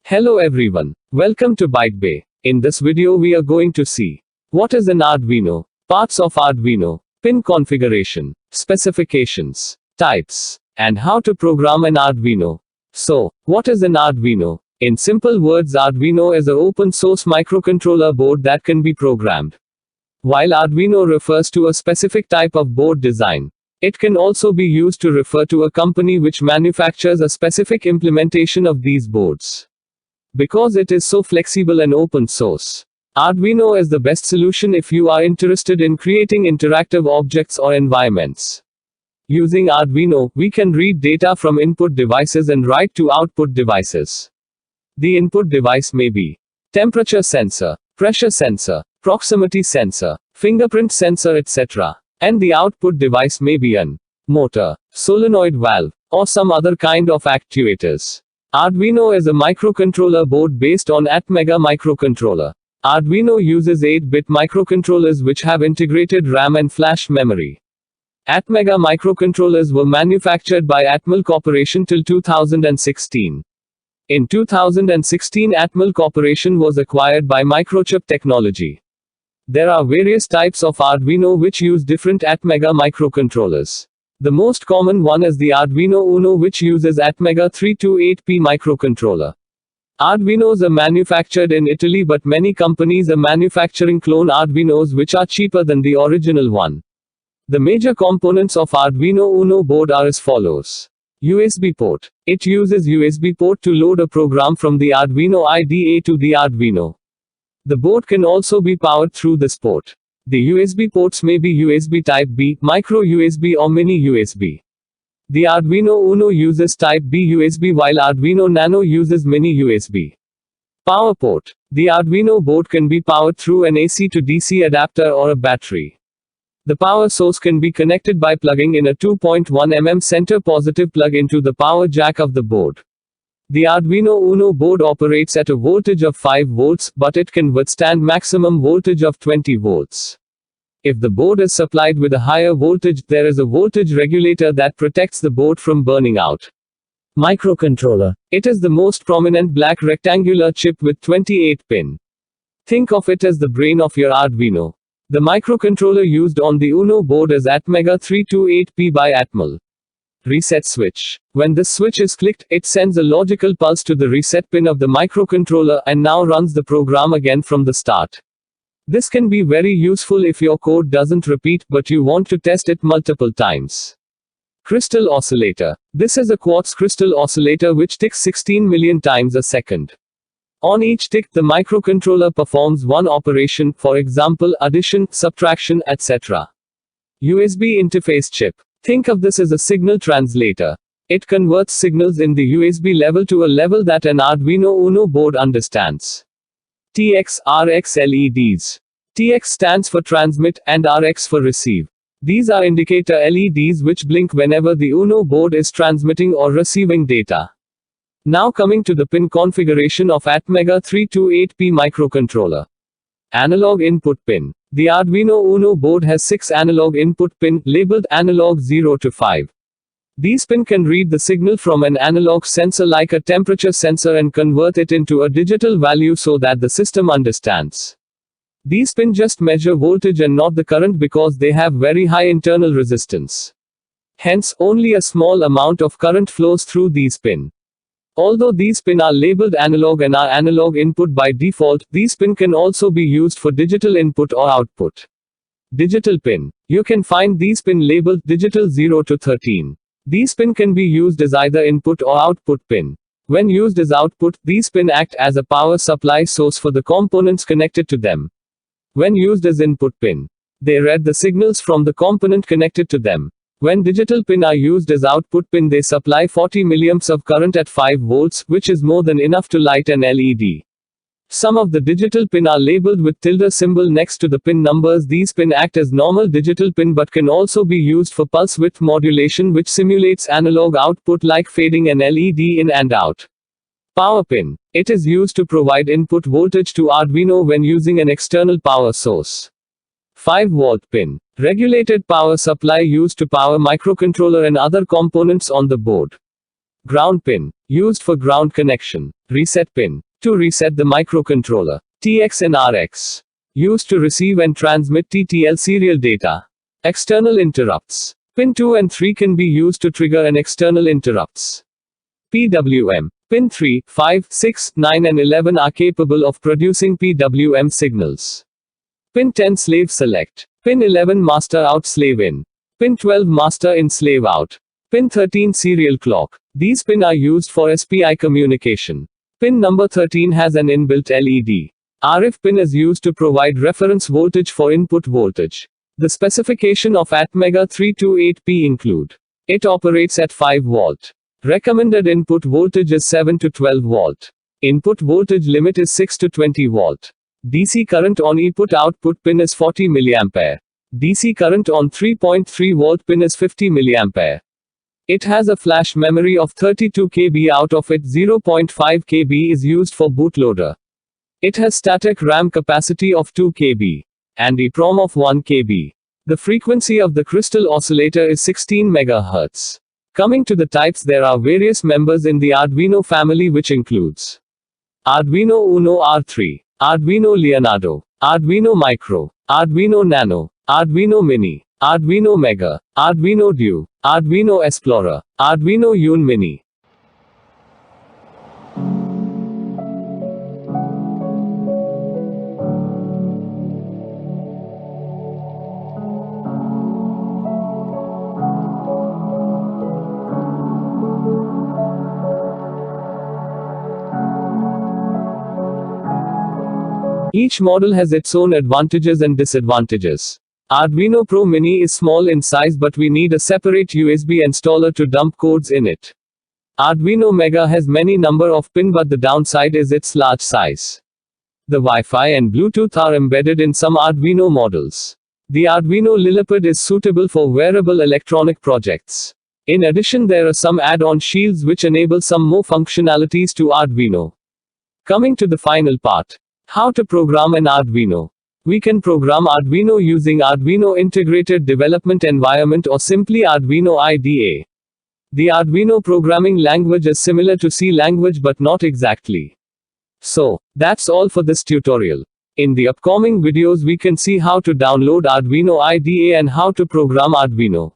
Hello everyone. Welcome to ByteBay. In this video we are going to see what is an Arduino, parts of Arduino, pin configuration, specifications, types, and how to program an Arduino. So, what is an Arduino? In simple words, Arduino is an open source microcontroller board that can be programmed. While Arduino refers to a specific type of board design, it can also be used to refer to a company which manufactures a specific implementation of these boards. Because it is so flexible and open source, Arduino is the best solution if you are interested in creating interactive objects or environments. Using Arduino, we can read data from input devices and write to output devices. The input device may be temperature sensor, pressure sensor, proximity sensor, fingerprint sensor, etc. And the output device may be an motor, solenoid valve, or some other kind of actuators. Arduino is a microcontroller board based on Atmega microcontroller. Arduino uses 8-bit microcontrollers which have integrated RAM and flash memory. Atmega microcontrollers were manufactured by Atmel Corporation till 2016. In 2016, Atmel Corporation was acquired by Microchip Technology. There are various types of Arduino which use different Atmega microcontrollers. The most common one is the Arduino Uno, which uses Atmega 328P microcontroller. Arduinos are manufactured in Italy, but many companies are manufacturing clone Arduinos which are cheaper than the original one. The major components of Arduino Uno board are as follows. USB port. It uses USB port to load a program from the Arduino IDE to the Arduino. The board can also be powered through this port. The USB ports may be USB Type B, micro USB or mini USB. The Arduino Uno uses Type B USB while Arduino Nano uses mini USB. Power port. The Arduino board can be powered through an AC to DC adapter or a battery. The power source can be connected by plugging in a 2.1 mm center positive plug into the power jack of the board. The Arduino Uno board operates at a voltage of 5 volts, but it can withstand maximum voltage of 20 volts. If the board is supplied with a higher voltage, there is a voltage regulator that protects the board from burning out. Microcontroller. It is the most prominent black rectangular chip with 28 pin. Think of it as the brain of your Arduino. The microcontroller used on the Uno board is Atmega 328P by Atmel. Reset switch. When this switch is clicked, it sends a logical pulse to the reset pin of the microcontroller and now runs the program again from the start. This can be very useful if your code doesn't repeat but you want to test it multiple times. Crystal oscillator. This is a quartz crystal oscillator which ticks 16 million times a second. On each tick, the microcontroller performs one operation, for example, addition, subtraction, etc. USB interface chip. Think of this as a signal translator. It converts signals in the USB level to a level that an Arduino Uno board understands. TX, RX LEDs. TX stands for transmit, and RX for receive. These are indicator LEDs which blink whenever the Uno board is transmitting or receiving data. Now coming to the pin configuration of Atmega 328P microcontroller. Analog input pin. The Arduino Uno board has 6 analog input pin, labeled analog 0 to 5. These pin can read the signal from an analog sensor like a temperature sensor and convert it into a digital value so that the system understands. These pin just measure voltage and not the current because they have very high internal resistance. Hence, only a small amount of current flows through these pin. Although these pin are labeled analog and are analog input by default, these pin can also be used for digital input or output. Digital pin. You can find these pin labeled digital 0 to 13. These pin can be used as either input or output pin. When used as output, these pin act as a power supply source for the components connected to them. When used as input pin, they read the signals from the component connected to them. When digital pin are used as output pin, they supply 40 milliamps of current at 5 volts, which is more than enough to light an LED. Some of the digital pin are labeled with tilde symbol next to the pin numbers. These pin act as normal digital pin but can also be used for pulse width modulation, which simulates analog output like fading an LED in and out. Power pin. It is used to provide input voltage to Arduino when using an external power source. 5-volt pin. Regulated power supply used to power microcontroller and other components on the board. Ground pin, used for ground connection. Reset pin, to reset the microcontroller. TX and RX, used to receive and transmit TTL serial data. External interrupts. Pin 2 and 3 can be used to trigger an external interrupts. PWM. Pin 3, 5, 6, 9 and 11 are capable of producing PWM signals. Pin 10 slave select. Pin 11 master out slave in. Pin 12 master in slave out. Pin 13 serial clock. These pin are used for SPI communication. Pin number 13 has an inbuilt LED. RF pin is used to provide reference voltage for input voltage. The specification of ATmega 328P include: it operates at 5 volt. Recommended input voltage is 7 to 12 volt. Input voltage limit is 6 to 20 volt. DC current on input-output pin is 40 mA. DC current on 3.3 volt pin is 50 mA. It has a flash memory of 32 KB, out of it 0.5 KB is used for bootloader. It has static RAM capacity of 2 KB and EEPROM of 1 KB. The frequency of the crystal oscillator is 16 MHz. Coming to the types, there are various members in the Arduino family, which includes Arduino Uno R3, Arduino Leonardo, Arduino Micro, Arduino Nano, Arduino Mini, Arduino Mega, Arduino Duo, Arduino Explorer, Arduino Uno Mini. Each model has its own advantages and disadvantages. Arduino Pro Mini is small in size, but we need a separate USB installer to dump codes in it. Arduino Mega has many number of pin, but the downside is its large size. The Wi-Fi and Bluetooth are embedded in some Arduino models. The Arduino Lilliput is suitable for wearable electronic projects. In addition, there are some add-on shields which enable some more functionalities to Arduino. Coming to the final part. How to program an Arduino. We can program Arduino using Arduino Integrated Development Environment or simply Arduino IDE. The Arduino programming language is similar to C language but not exactly. So, that's all for this tutorial. In the upcoming videos we can see how to download Arduino IDE and how to program Arduino.